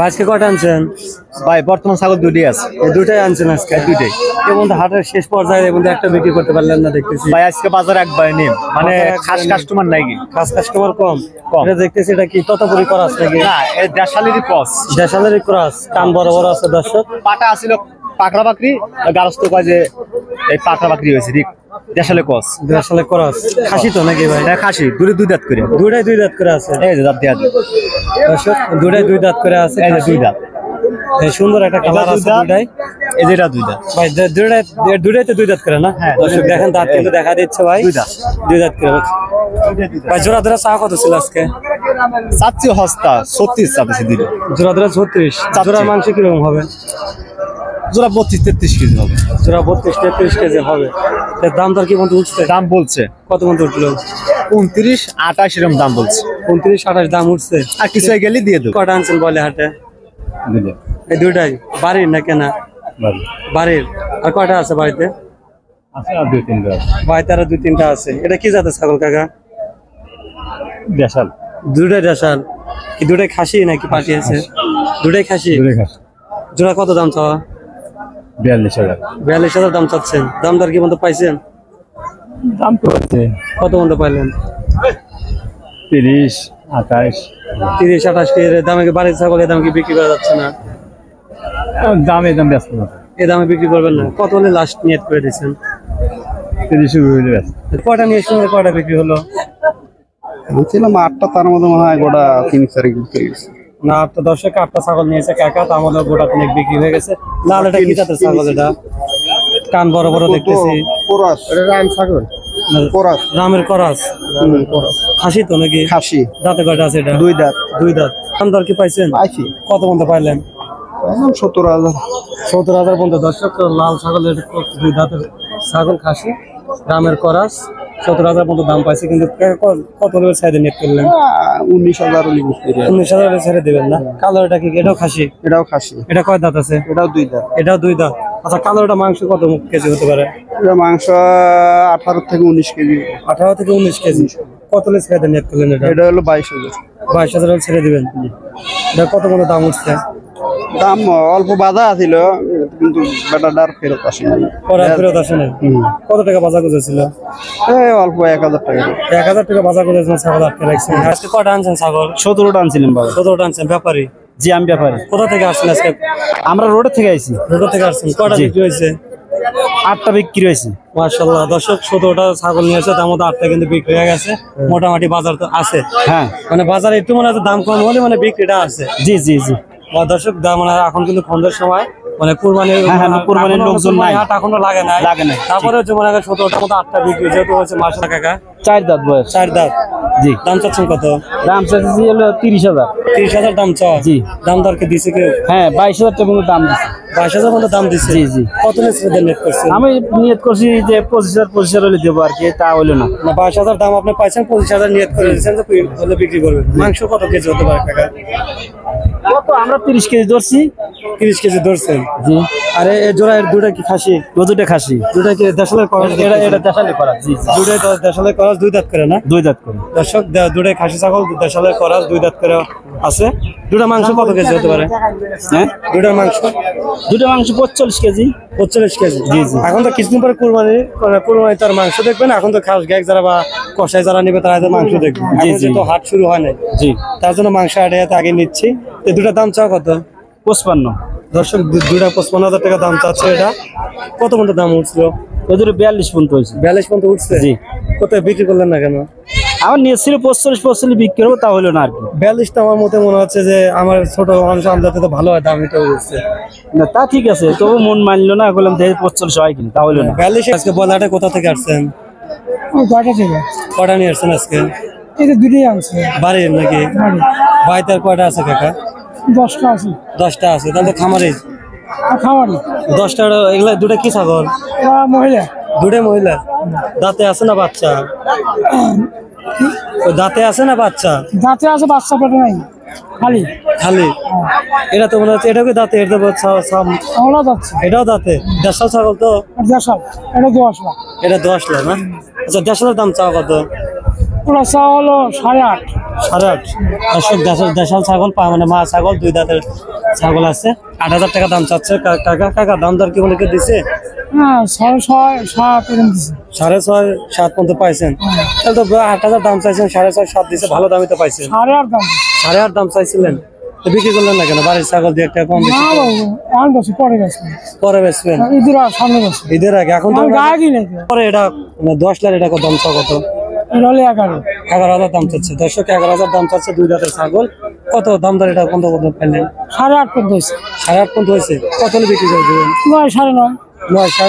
আজকে কটা আনছেন ভাই? বর্তমান ছাগল দুটোই আছে। দুটাই আনছেন আজকে? দুটোই। এবং হাটের শেষ পর্যায়ে এবং একটা বিক্রি করতে পারলেন না দেখতেছি ভাই আজকে বাজার একবার নেই, মানে খাস কাস্টমার নাই কি? খাস কাস্টমার কম। এটা দেখতেছি এটা কি ততপুরি ক্রস নাকি? না, এই দেশালেরই ক্রস। দেশালেরই ক্রস, কান বড় বড় আছে দর্শক। পাটা আছিল পাকড়া বাকরি, গারস্থ কয় যে এই পাকড়া বাকরি হয়েছে ঠিক দেশালে ক্রস। দেশালে ক্রস খাসি তো নাকি ভাই? হ্যাঁ খাসি, দুই দাঁত করে। দুটাই দুই দাঁত করে আছে। এই যে দাঁত দেয়া দর্শক দুটাই দুই দাঁত করে আছে। এই যে দুই দাঁত। এই সুন্দর একটা কালার আছে দুটাই। এই যে এটা দুই দাঁত ভাই দুটাই তো দুই দাঁত করে না? হ্যাঁ দর্শক দেখেন দাঁত কিন্তু দেখা দিচ্ছে ভাই। দুই দাঁত করে ভাই। জোড়া ধরা চা কত ছিল আজকে? চাচ্ছি হস্তা 36 চাচ্ছি দিলে। জোড়া ধরা 36। জোড়া মাংস কিরকম হবে? জোড়া 32-33 কেজি হবে। জোড়া 32-33 কেজি হবে। এর দাম দর কি মতো উঠছে? দাম বলছে কত মতো উঠলো? 29-28 এরকম দাম বলছে। 29-28 দাম উঠছে। আর কিছু গেলে দিয়ে দেবো। কটা আনছেন বলে হাটে? এই দুটাই বাড়ির না কেনা? বাড়ির। আর কয়টা আছে বাড়িতে? আছে আর 2-3টা। বাড়িতে আরো 2-3টা আছে। এটা কি জাতের ছাগল কাকা? দেশাল। দুটাই দেশাল। কি দুটাই খাসি নাকি পাটি আছে? দুটাই খাসি। জোড়া কত দাম চাওয়া? 42,000। 42,000 দাম চাচ্ছেন। দাম দর কি মতো পাইছেন? দাম তো হচ্ছে কত মতো পাইলেন? 30-28। 30-28 কেজি দামে কি বাড়ির ছাগলের দাম কি বিক্রি করা যাচ্ছে না? দামে দাম ব্যস্ত না। এই দামে বিক্রি করবেন না? কত হলে লাস্ট নিয়ত করে দিচ্ছেন? 30 হইলে ব্যস্ত। কয়টা নিয়ে এসে কয়টা বিক্রি হলো? বলছিলাম 8টা, তার মধ্যে মনে হয় গোটা 3-4 বিক্রি গেছে। না, 8টা দর্শক 8টা ছাগল নিয়েছে কাকা, তার মধ্যে গোটা 3 বিক্রি হয়ে গেছে। লাল এটা কি জাতের ছাগল? এটা কান বড় বড় দেখতেছি। কোরাস, এটা রাম ছাগল। কোরাস, রামের করাস। খাসি তো নাকি? খাসি। দাঁতে কয়টা আছে এটা? দুই দাঁত। দুই দাঁত। দাম দর কি পাইছেন? পাইছি। কত মতো পাইলেন? 17,000। 17,000 পর্যন্ত। দর্শক লাল ছাগলের দুই দাঁতের ছাগল খাসি, রামের করাস, 17,000 পর্যন্ত দাম পাইছে। কিন্তু কত লেভেল সাইডে নেট করলেন? 19,000 19,000 ছেড়ে দেবেন না? কালোটা কি? এটাও খাসি? এটাও খাসি। এটা কয় দাঁত আছে? এটাও দুই দাঁত। এটাও দুই দাঁত। আচ্ছা, কালোটা মাংস কত কেজি হতে পারে? এটা মাংস 18 থেকে 19 কেজি। 18 থেকে 19 কেজি। কত লেভেল সাইডে নেট করলেন? এটা এটা হলো 22,000। 22,000 ছেড়ে দিবেন। এটা কত মতো দাম উঠছে? দাম অল্প বাধা ছিল, কিন্তু বেটাটার ফেরত আসেনি। ফেরত আসে না? কত টাকা বাজার করেছিল? অল্প 1,000 টাকা। 1,000 টাকা বাজার করেছেন ছাগল আটকে রাখছেন। আজকে কটা আনছেন ছাগল? 17টা আনছিলেন বাবা। 17টা আনছেন। ব্যাপারী? জি, আমি ব্যাপারী। কোথা থেকে আসছেন আজকে? আমরা রোড থেকে আইছি। রোড থেকে আসছেন। কটা বিক্রি হয়েছে? 8টা বিক্রি হয়েছে। মাশাআল্লাহ। দর্শক 17টা ছাগল নিয়ে এসে তার মধ্যে 8টা কিন্তু বিক্রি হয়ে গেছে। মোটামুটি বাজার তো আছে। হ্যাঁ, মানে বাজারে একটু মনে হয় দাম কম হলে মানে বিক্রিটা আছে। জি জি জি। দর্শক মানে এখন কিন্তু সন্ধ্যের সময় মানে কুরবানির লোকজন নাই, এখনো লাগে না। তারপরে হচ্ছে মনে হয় 17টার মতো 8টা বিক্রি, যেহেতু হচ্ছে মাশাআল্লাহ কাকা 4 দাঁত বয়স। 4 দাঁত। জি। দাম চাচ্ছেন কত? দাম চাচ্ছি হলো 30,000। 30,000 দাম চাওয়া? জি। দাম দর কি দিছে কেউ? হ্যাঁ, 22,000 টাকা পর্যন্ত দাম দিছে। 22,000 পর্যন্ত দাম দিছে? জি জি। কত নেট করছেন? আমি নিয়ত করছি যে 25,000 হলে দেবো আর কি, তা হইলো না। 22,000 দাম আপনি পাইছেন, 25,000 নিয়ত করে দিয়েছেন যে বিক্রি করবেন। মাংস কত কেজি হতে পারে কাকা? কত? আমরা 30 কেজি ধরছি। 30 কেজি ধরছেন? জি। আরে এই জোড়া দুটা কি খাসি? দুটো খাসি। দুটা কি দেশালের করাস? এটা দেশালে করা। জি। দুটাই দেশালের করাস, দুই দাঁত করে না? দুই দাঁত করে। দর্শক দুটাই খাসি ছাগল, দেশালের করাস, দুই দাঁত করে আছে। দুটা মাংস কত কেজি হতে পারে? হ্যাঁ, দুটার মাংস? দুটো মাংস 45 কেজি। 45 কেজি। জি জি। এখন তো কিছুদিন পরে কুরবানি তার মাংস দেখবেন। এখন তো খাস গ্যাস যারা বা কষাই যারা নিবে তারা মাংস দেখবে। জি জি। তো হাট শুরু হয় নাই। জি। তার জন্য মাংস হাটে আগে নিচ্ছি। দুটার দাম চাও কত? 55। দর্শক দুটা 55,000 টাকা দাম চাচ্ছে। এটা কত পর্যন্ত দাম উঠছিল? ওদের 42 পর্যন্ত হয়েছে। 42 পর্যন্ত উঠছে? জি। কোথায় বিক্রি করলেন না কেন? আমার নিয়ে ছিল 45 বিক্রি করবো, তা হলো না আর কি। 42টা আমার মতে মনে হচ্ছে যে আমার ছোট মানুষ আমদাতে তো ভালো হয়, দাম এটা উঠছে না। তা ঠিক আছে, তবু মন মানলো না, বললাম 45 হয় কিনা, তা হলো না। 42। আজকে বলাটা কোথা থেকে আসছেন? কয়টা থেকে? কটা নিয়ে আসছেন আজকে? এই যে দুটোই আনছে। বাড়ির নাকি? বাড়িতে আর কয়টা আছে কাকা? 10টা আছে। 10টা আছে। তাহলে তো খামারে খামারি। 10টা। এগুলা দুটা কি ছাগল? মহিলা। দুটাই মহিলা। দাঁতে আছে না বাচ্চা? দাঁতে আছে না বাচ্চা? দাঁতে আছে, বাচ্চা পেটে নাই, খালি খালি। এটা তো মনে হচ্ছে এটাও কি দাঁতে? এটা যাচ্ছে। এটাও দাঁতে। দেশাল ছাগল তো? দেশাল। এটা 10 লাখ। এটা 10 লাখ না? আচ্ছা, দেশালের দাম চাও কত? ওরা চা হলো 8.5। 8.5 দর্শক দেশাল ছাগল মানে মা ছাগল 2 দাঁতের ছাগল আছে 8,000 টাকা দাম চাচ্ছে কাকা কাকা দাম দর কি বলে কি দিছে হ্যাঁ 6.5 7 এরকম দিছে 6.5 7 পর্যন্ত পাইছেন তাহলে তো 8,000 দাম চাইছেন 6.5 7 দিছে ভালো দামই তো পাইছেন 8.5 দাম 8.5 দাম চাইছিলেন তো বিক্রি করলেন না কেন বাড়ির ছাগল দিয়ে একটা কম বেশি না বাবু এখন বসে পরে গেছে পরে বেচবেন ঈদের সামনে বসে ঈদের আগে এখন তো গায়ে কি নাকি পরে এটা 10 লাখ টাকা দাম চাও কত এটা হলে 11 11,000 দাম চাচ্ছে দর্শক 11,000 দাম চাচ্ছে 2 দাঁতের ছাগল কত দাম দর এটা কত কত পেলেন 8.5 পর্যন্ত হয়েছে 8.5 পর্যন্ত হয়েছে কত হলে বিক্রি করে দেবেন 9 9.5 9